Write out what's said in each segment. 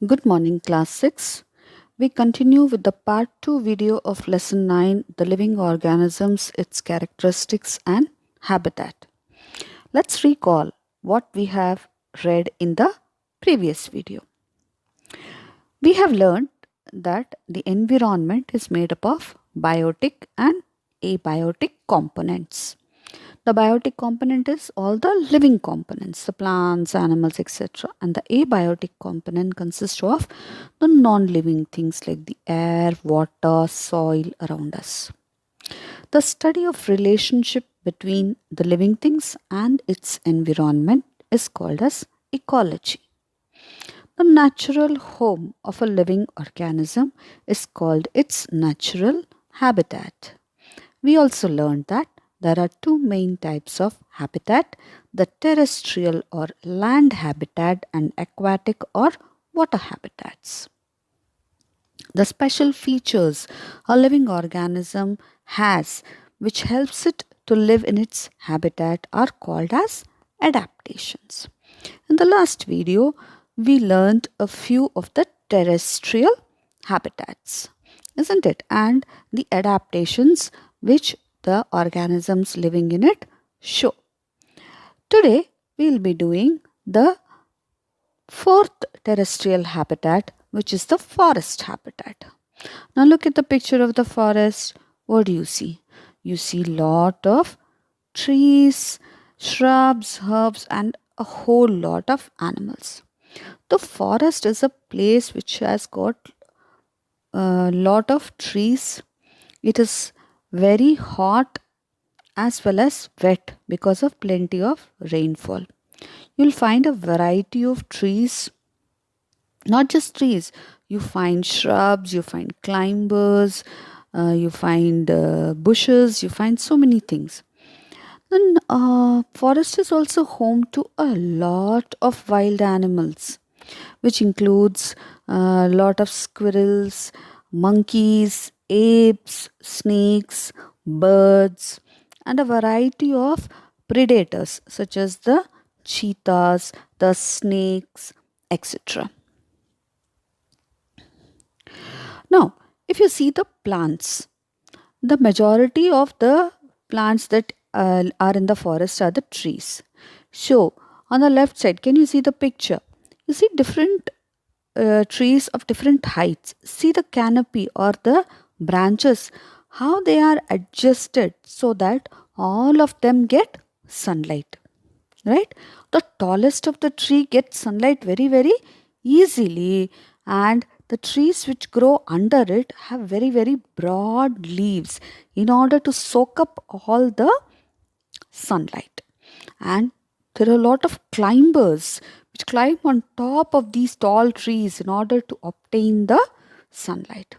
Good morning, class 6. We continue with the part 2 video of lesson 9, the living organisms, its characteristics and habitat. Let's recall what we have read in the previous video. We have learned that the environment is made up of biotic and abiotic components. The biotic component is all the living components, the plants, animals, etc. And the abiotic component consists of the non-living things like the air, water, soil around us. The study of relationship between the living things and its environment is called as ecology. The natural home of a living organism is called its natural habitat. We also learned that there are two main types of habitat, the terrestrial or land habitat and aquatic or water habitats. The special features a living organism has which helps it to live in its habitat are called as adaptations. In the last video, we learned a few of the terrestrial habitats, isn't it? And the adaptations which the organisms living in it show. Today, we will be doing the fourth terrestrial habitat, which is the forest habitat. Now look at the picture of the forest. What do you see? You see lot of trees, shrubs, herbs and a whole lot of animals. The forest is a place which has got a lot of trees. It is very hot as well as wet because of plenty of rainfall. You'll find a variety of trees, not just trees. You find shrubs, you find climbers, you find bushes, you find so many things. Then forest is also home to a lot of wild animals, which includes a lot of squirrels, monkeys, apes, snakes, birds, and a variety of predators such as the cheetahs, the snakes, etc. Now, if you see the plants, the majority of the plants that are in the forest are the trees. So, on the left side, can you see the picture? You see different trees of different heights. See the canopy or the branches, how they are adjusted so that all of them get sunlight. Right? The tallest of the tree gets sunlight very, very easily, and the trees which grow under it have very, very broad leaves in order to soak up all the sunlight. And there are a lot of climbers which climb on top of these tall trees in order to obtain the sunlight.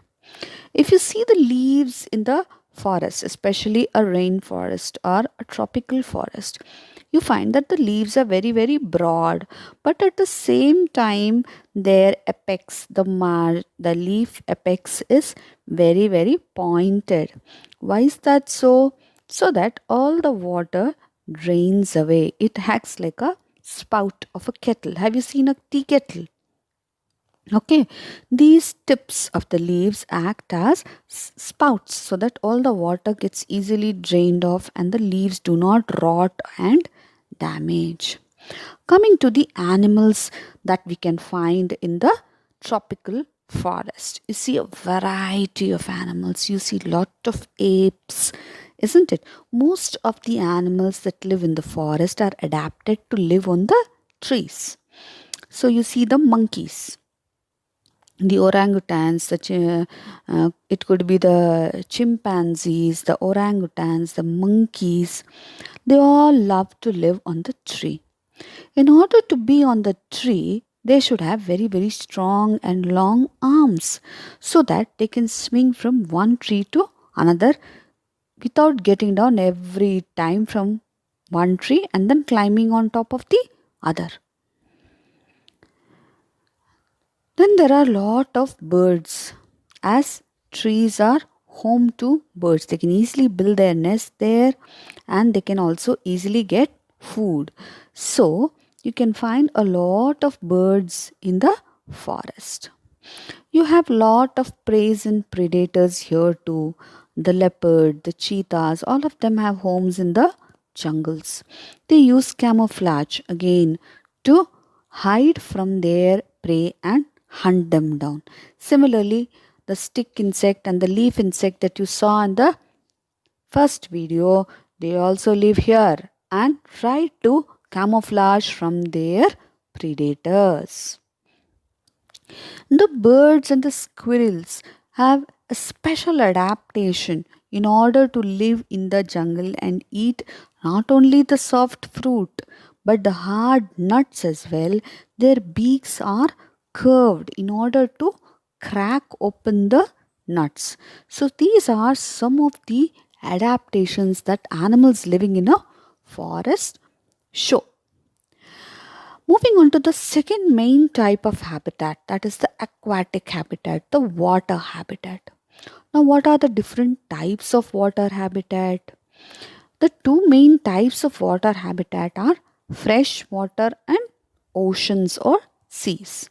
If you see the leaves in the forest, especially a rainforest or a tropical forest, you find that the leaves are very, very broad, but at the same time, their apex, the leaf apex is very, very pointed. Why is that so? So that all the water drains away. It acts like a spout of a kettle. Have you seen a tea kettle? Okay, these tips of the leaves act as spouts so that all the water gets easily drained off and the leaves do not rot and damage. Coming to the animals that we can find in the tropical forest, you see a variety of animals. You see lot of apes, isn't it? Most of the animals that live in the forest are adapted to live on the trees. So you see the monkeys, the orangutans, it could be the chimpanzees, the orangutans, the monkeys. They all love to live on the tree. In order to be on the tree, they should have very, very strong and long arms so that they can swing from one tree to another without getting down every time from one tree and then climbing on top of the other. Then there are a lot of birds, as trees are home to birds. They can easily build their nest there and they can also easily get food. So you can find a lot of birds in the forest. You have lot of prey and predators here too. The leopard, the cheetahs, all of them have homes in the jungles. They use camouflage again to hide from their prey and hunt them down. Similarly, the stick insect and the leaf insect that you saw in the first video, they also live here and try to camouflage from their predators. The birds and the squirrels have a special adaptation in order to live in the jungle and eat not only the soft fruit but the hard nuts as well. Their beaks are curved in order to crack open the nuts. So, these are some of the adaptations that animals living in a forest show. Moving on to the second main type of habitat, that is the aquatic habitat, the water habitat. Now, what are the different types of water habitat? The two main types of water habitat are fresh water and oceans or seas.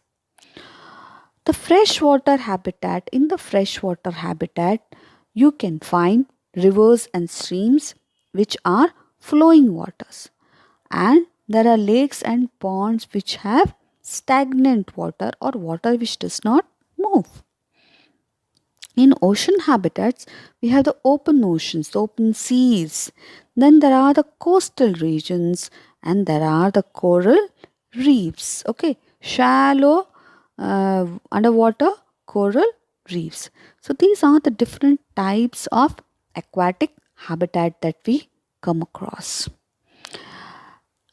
The freshwater habitat, in the freshwater habitat, you can find rivers and streams which are flowing waters, and there are lakes and ponds which have stagnant water or water which does not move. In ocean habitats, we have the open oceans, the open seas. Then there are the coastal regions and there are the coral reefs. Okay, shallow underwater coral reefs. So these are the different types of aquatic habitat that we come across.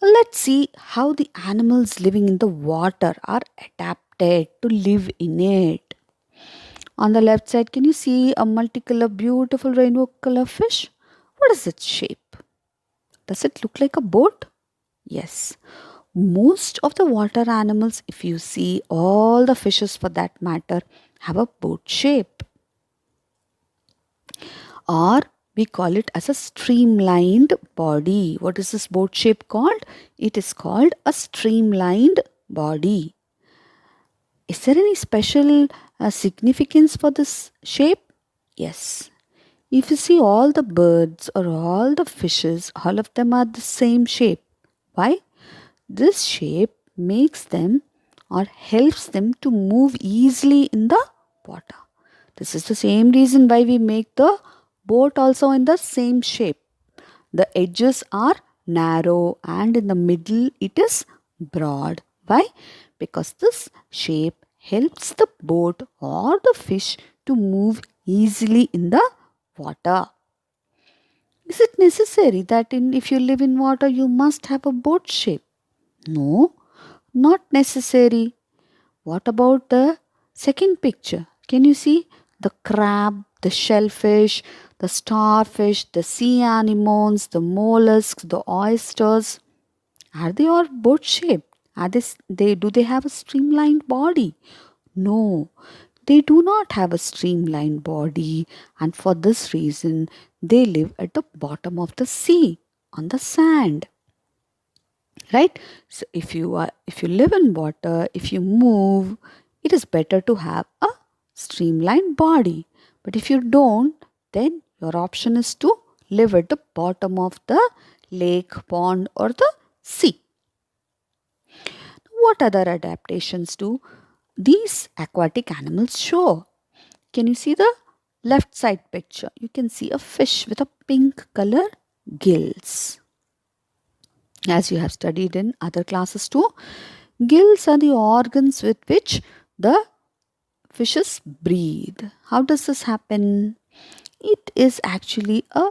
Let's see how the animals living in the water are adapted to live in it. On the left side, can you see a multicolor, beautiful rainbow color fish? What is its shape? Does it look like a boat? Yes. Most of the water animals, if you see all the fishes for that matter, have a boat shape. Or we call it as a streamlined body. What is this boat shape called? It is called a streamlined body. Is there any special significance for this shape? Yes. If you see all the birds or all the fishes, all of them are the same shape. Why? This shape makes them or helps them to move easily in the water. This is the same reason why we make the boat also in the same shape. The edges are narrow and in the middle it is broad. Why? Because this shape helps the boat or the fish to move easily in the water. Is it necessary that if you live in water you must have a boat shape? No, not necessary. What about the second picture? Can you see the crab, the shellfish, the starfish, the sea anemones, the mollusks, the oysters? Are they all boat shaped? Do they have a streamlined body? No, they do not have a streamlined body, and for this reason, they live at the bottom of the sea on the sand. Right? So if you live in water, if you move, it is better to have a streamlined body. But if you don't, then your option is to live at the bottom of the lake, pond, or the sea. What other adaptations do these aquatic animals show? Can you see the left side picture? You can see a fish with a pink color gills. As you have studied in other classes too, gills are the organs with which the fishes breathe. How does this happen? It is actually a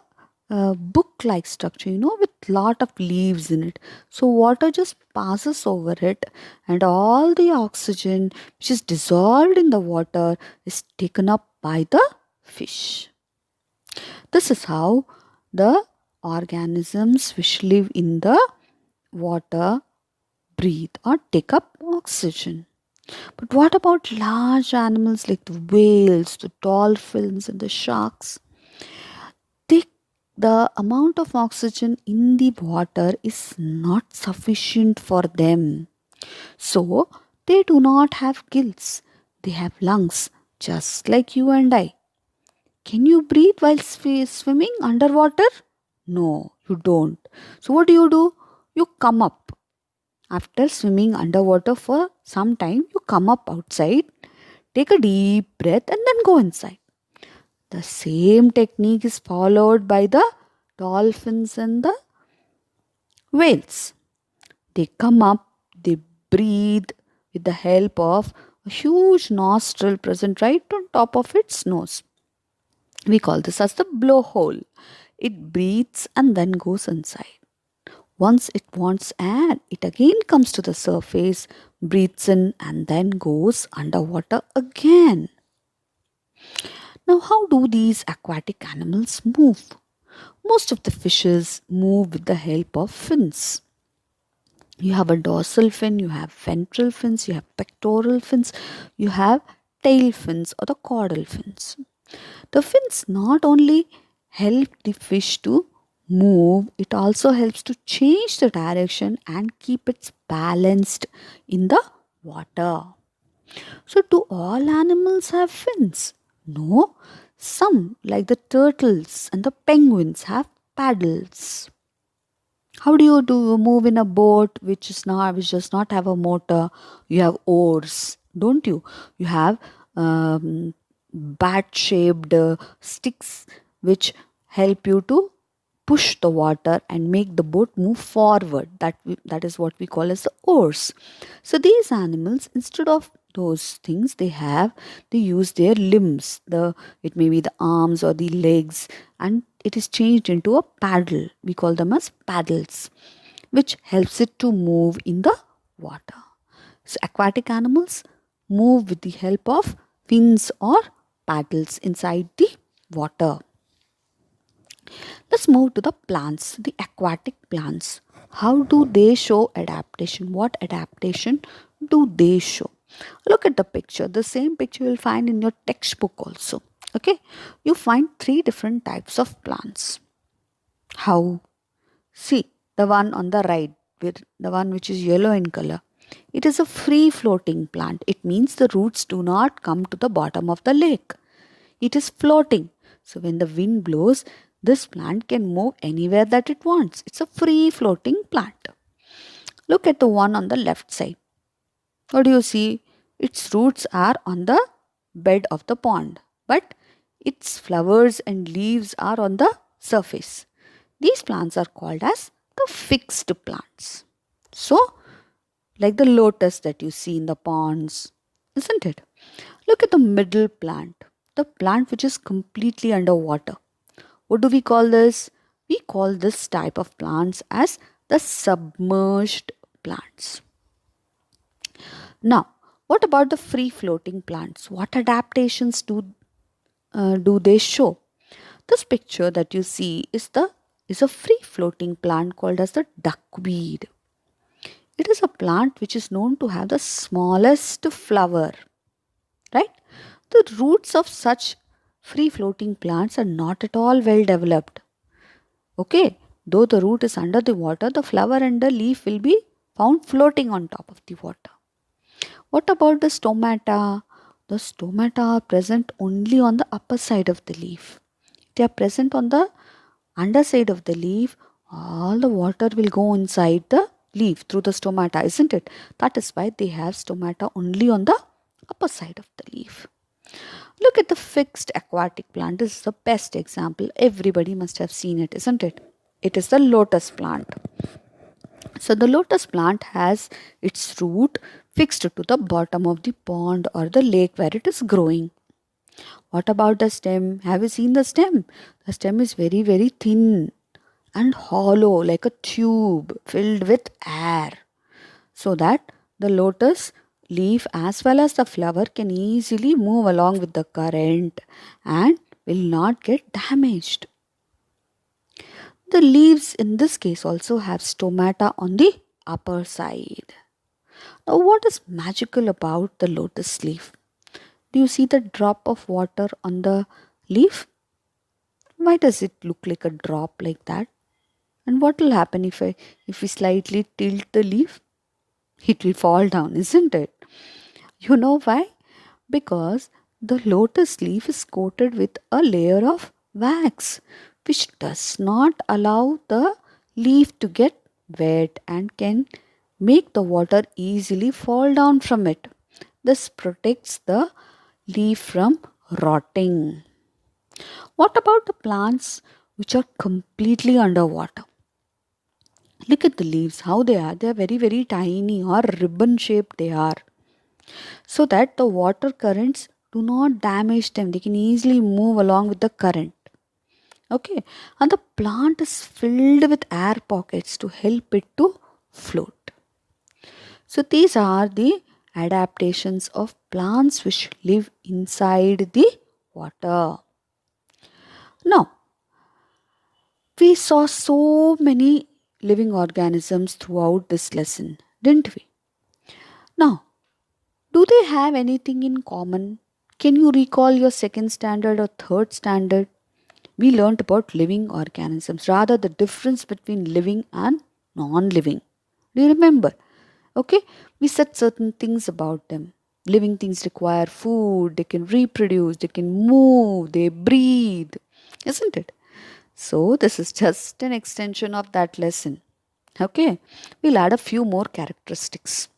book-like structure, with lot of leaves in it. So water just passes over it, and all the oxygen which is dissolved in the water is taken up by the fish. This is how the organisms which live in the water breathe or take up oxygen. But what about large animals like the whales, the dolphins, and the sharks? The amount of oxygen in the water is not sufficient for them. So, They do not have gills. They have lungs, just like you and I. Can you breathe while swimming underwater? No, you don't. So, what do? You come up. After swimming underwater for some time, you come up outside, take a deep breath, and then go inside. The same technique is followed by the dolphins and the whales. They come up, they breathe with the help of a huge nostril present right on top of its nose. We call this as the blowhole. It breathes and then goes inside. Once it wants air, it again comes to the surface, breathes in, and then goes underwater again. Now, how do these aquatic animals move? Most of the fishes move with the help of fins. You have a dorsal fin, you have ventral fins, you have pectoral fins, you have tail fins or the caudal fins. The fins not only help the fish to move, it also helps to change the direction and keep it balanced in the water. So, do all animals have fins? No. Some, like the turtles and the penguins, have paddles. How do you move in a boat which does not have a motor? You have oars, don't you? You have bat-shaped sticks which help you to push the water and make the boat move forward. That is what we call as the oars. So these animals, instead of those things, they use their limbs. It may be the arms or the legs, and it is changed into a paddle. We call them as paddles, which helps it to move in the water. So aquatic animals move with the help of fins or paddles inside the water. Let's move to the plants, the aquatic plants. How do they show adaptation? What adaptation do they show? Look at the picture. The same picture you'll find in your textbook also. Okay, you find three different types of plants. How? See, the one on the right, the one which is yellow in color. It is a free floating plant. It means the roots do not come to the bottom of the lake. It is floating. So when the wind blows, this plant can move anywhere that it wants. It's a free floating plant. Look at the one on the left side. What do you see? Its roots are on the bed of the pond, but its flowers and leaves are on the surface. These plants are called as the fixed plants. So, like the lotus that you see in the ponds, isn't it? Look at the middle plant, the plant which is completely underwater. What do we call this? We call this type of plants as the submerged plants. Now, what about the free floating plants? What adaptations do they show? This picture that you see is a free floating plant called as the duckweed. It is a plant which is known to have the smallest flower, right? The roots of such free floating plants are not at all well developed. Okay, though the root is under the water, the flower and the leaf will be found floating on top of the water. What about the stomata? The stomata are present only on the upper side of the leaf. If they are present on the underside of the leaf, all the water will go inside the leaf through the stomata, isn't it? That is why they have stomata only on the upper side of the leaf. Look at the fixed aquatic plant. This is the best example. Everybody must have seen it, isn't it? It is the lotus plant. So the lotus plant has its root fixed to the bottom of the pond or the lake where it is growing. What about the stem? Have you seen the stem? The stem is very, very thin and hollow like a tube filled with air, so that the lotus leaf as well as the flower can easily move along with the current and will not get damaged. The leaves in this case also have stomata on the upper side. Now, what is magical about the lotus leaf? Do you see the drop of water on the leaf? Why does it look like a drop like that? And what will happen if we slightly tilt the leaf? It will fall down, isn't it? You know why? Because the lotus leaf is coated with a layer of wax, which does not allow the leaf to get wet and can make the water easily fall down from it. This protects the leaf from rotting. What about the plants which are completely underwater? Look at the leaves, how they are. They are very, very tiny or ribbon shaped they are. So that the water currents do not damage them. They can easily move along with the current. Okay. And the plant is filled with air pockets to help it to float. So these are the adaptations of plants which live inside the water. Now, we saw so many living organisms throughout this lesson, didn't we? Now, do they have anything in common? Can you recall your second standard or third standard? We learnt about living organisms, rather, the difference between living and non living. Do you remember? Okay, we said certain things about them. Living things require food, they can reproduce, they can move, they breathe, isn't it? So, this is just an extension of that lesson. Okay, we'll add a few more characteristics.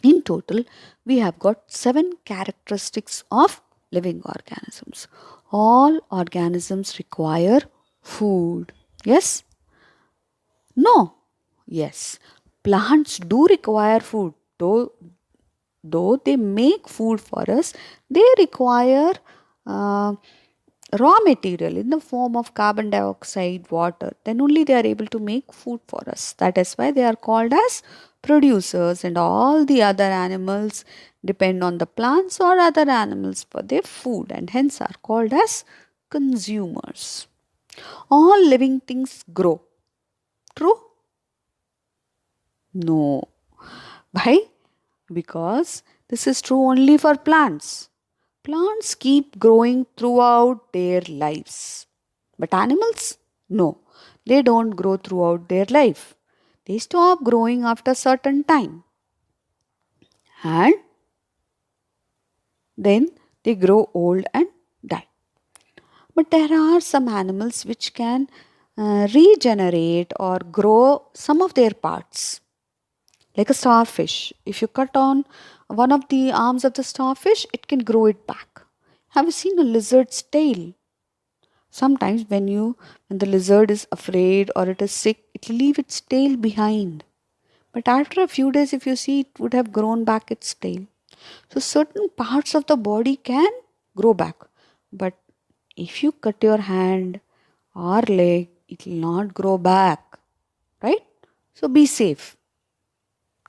In total, we have got 7 characteristics of living organisms. All organisms require food. Yes? No? Yes. Plants do require food. Though they make food for us, they require uh, raw material in the form of carbon dioxide, water. Then only they are able to make food for us. That is why they are called as producers, and all the other animals depend on the plants or other animals for their food and hence are called as consumers. All living things grow. True? No. Why? Because this is true only for plants. Plants keep growing throughout their lives. But animals? No. They don't grow throughout their life. They stop growing after a certain time. And then they grow old and die. But there are some animals which can regenerate or grow some of their parts. Like a starfish. If you cut on one of the arms of the starfish, it can grow it back. Have you seen a lizard's tail? Sometimes when the lizard is afraid or it is sick, it will leave its tail behind. But after a few days, if you see, it would have grown back its tail. So certain parts of the body can grow back. But if you cut your hand or leg, it will not grow back. Right? So be safe.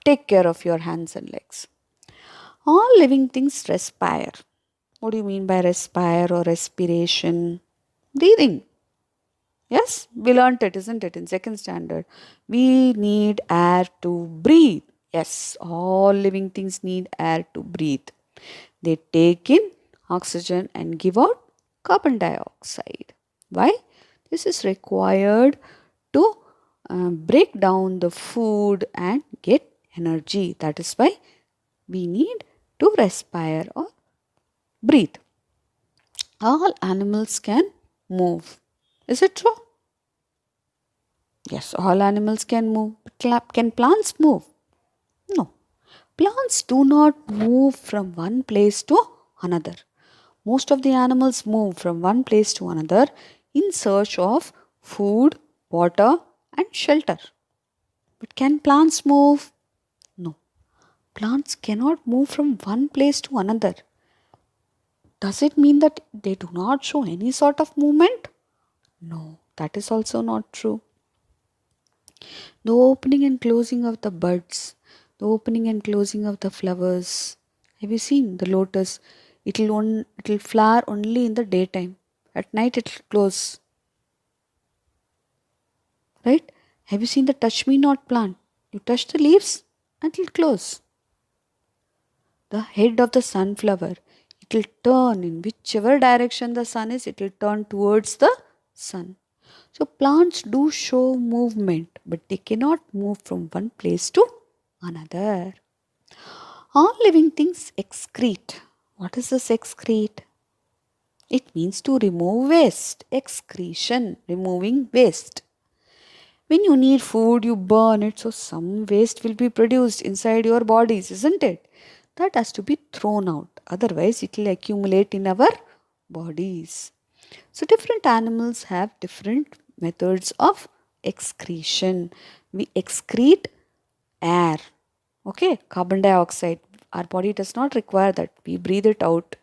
Take care of your hands and legs. All living things respire. What do you mean by respire or respiration? Breathing. Yes, we learnt it, isn't it, in second standard? We need air to breathe. Yes, all living things need air to breathe. They take in oxygen and give out carbon dioxide. Why? This is required to break down the food and get energy. That is why we need to respire or breathe. All animals can move. Is it true? Yes, all animals can move. But can plants move? No. Plants do not move from one place to another. Most of the animals move from one place to another in search of food, water, and shelter. But can plants move? No. Plants cannot move from one place to another. Does it mean that they do not show any sort of movement? No, that is also not true. The opening and closing of the buds, the opening and closing of the flowers. Have you seen the lotus? It'll flower only in the daytime. At night it'll close. Right? Have you seen the touch me not plant? You touch the leaves and it'll close. The head of the sunflower, it'll turn in whichever direction the sun is, it'll turn towards the sun. So plants do show movement, but they cannot move from one place to another. All living things excrete. What is this excrete? It means to remove waste. Excretion, removing waste. When you need food, you burn it, so some waste will be produced inside your bodies, isn't it? That has to be thrown out. Otherwise, it will accumulate in our bodies. So, different animals have different methods of excretion. We excrete air, okay, carbon dioxide. Our body does not require that. We breathe it out,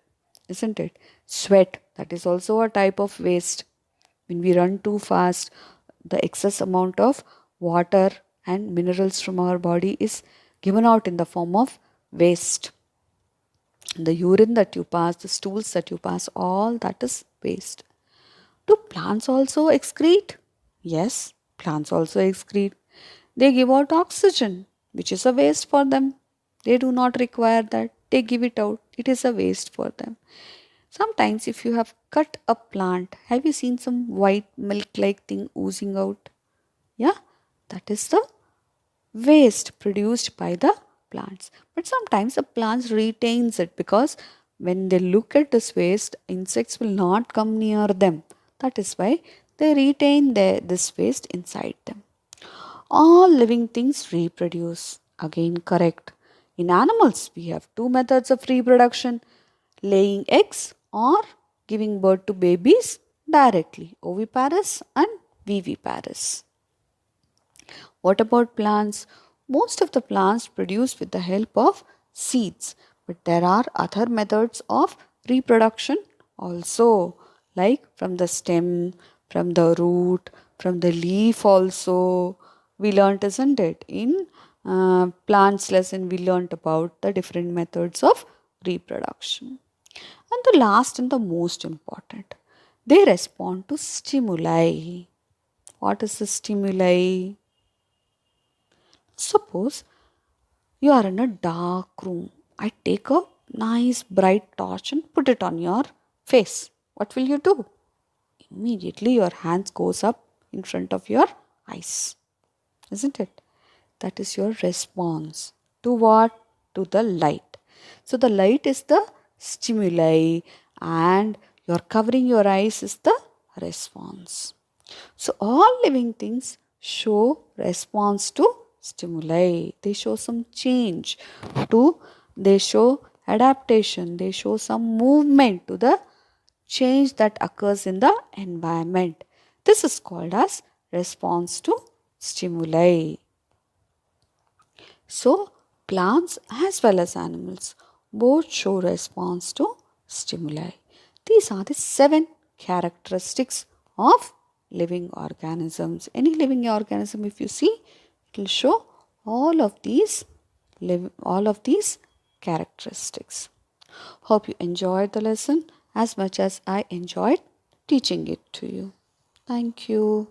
isn't it? Sweat, that is also a type of waste. When we run too fast, the excess amount of water and minerals from our body is given out in the form of waste. The urine that you pass, the stools that you pass, all that is waste. Do plants also excrete? Yes, plants also excrete. They give out oxygen, which is a waste for them. They do not require that. They give it out. It is a waste for them. Sometimes, if you have cut a plant, have you seen some white milk like thing oozing out? Yeah, that is the waste produced by the plants. But sometimes the plants retains it because when they look at this waste, insects will not come near them. That is why they retain this waste inside them. All living things reproduce. Again, correct. In animals, we have two methods of reproduction: laying eggs or giving birth to babies directly, oviparous and viviparous. What about plants? Most of the plants produce with the help of seeds, but there are other methods of reproduction also, like from the stem, from the root, from the leaf also. We learnt, isn't it? In plants lesson, we learnt about the different methods of reproduction. And the last and the most important, they respond to stimuli. What is the stimuli? Suppose you are in a dark room. I take a nice bright torch and put it on your face. What will you do? Immediately your hands goes up in front of your eyes. Isn't it? That is your response. To what? To the light. So the light is the stimuli and your covering your eyes is the response. So all living things show response to stimuli. They show some change to, they show adaptation, they show some movement to the change that occurs in the environment. This is called as response to stimuli. So plants as well as animals both show response to stimuli. These are the 7 characteristics of living organisms. Any living organism, if you see, it will show all of these characteristics. Hope you enjoyed the lesson as much as I enjoyed teaching it to you. Thank you.